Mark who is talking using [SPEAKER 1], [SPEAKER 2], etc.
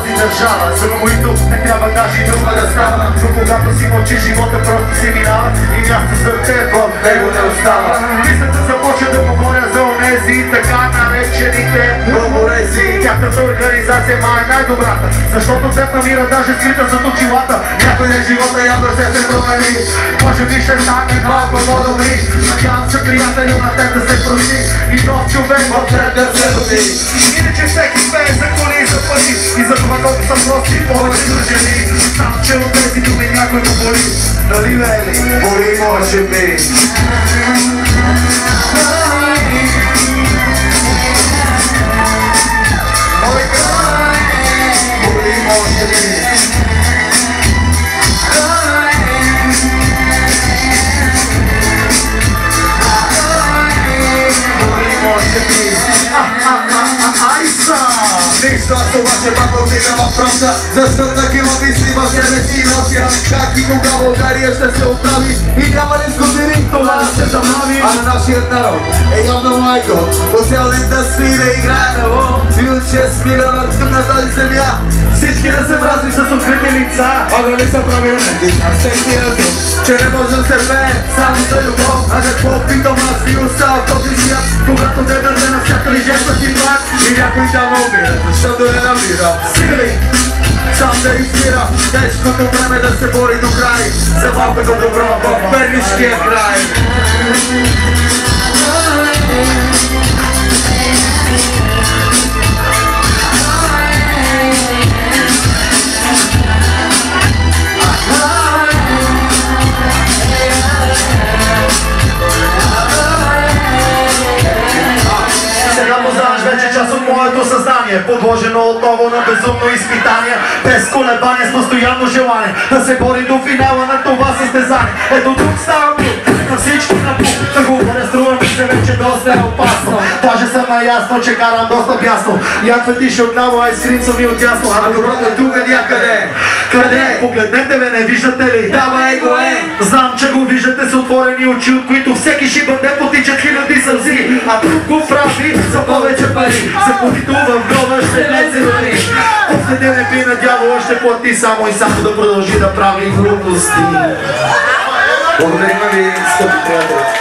[SPEAKER 1] тази държава. За които не трябва даже и друга да става. Но когато си мълчи, живота просто си минава и място за теб в него не остава. Мислята започва да говоря за онези така наречените главорези. Тяхната организация ма е най-добрата, защото теб намира даже скрита зад очилата. Някой ден живота явно се промени. Може би ще стане малко по-добри. Надявам се приятелю на теб да се прости и нов човек в теб да се роди. Иначе всеки смее за коли и за пари и за това колко са прости повече жени. Знам, че от тези думи някой го боли. Дали вели? Боли може би.
[SPEAKER 2] Нищо, аз обаче пак отидам въпроса. Защо такива мисли в себе си нося? Как и кога България ще се оправи и няма ли с години това да се замави? А на нашият народ е явно майко, по цял ден да спи да играе на лом. И от 6 милиона тук на тази земя всички да се мразни с открити лица. А дали са правилни? А всеки разум, че не може да се пее само за любов. А какво питам аз и остава в този свят, когато те дърде на всяка ли жеста си пак и някой да ме убира, защото не намира сили сам да измира. Тежкото време да се бори до край за малкото добро в Пернишкия край.
[SPEAKER 1] Вече част от моето съзнание, подложено отново на безумно изпитание, без колебание, с постоянно желание да се бори до финала на това състезание. Ето тук става пут на всички на пут, да говоря струва ми се вече доста е опасно. Даже съм наясно, че карам доста бясно. Я петиш отляво, а изкринца ми отясно. А доброто е тук някъде. Къде? Погледнете ме, не виждате ли?
[SPEAKER 2] Давай го е!
[SPEAKER 1] Знам, че го виждате с отворени очи, от които всеки шибанде потичат хиляди сълзи. А тук го прави за повече пари, за които в гроба ще влезе пари. После ден би на дявола ще плати само и само да продължи да прави глупости.
[SPEAKER 2] Благодарим ви, скъпи приятели!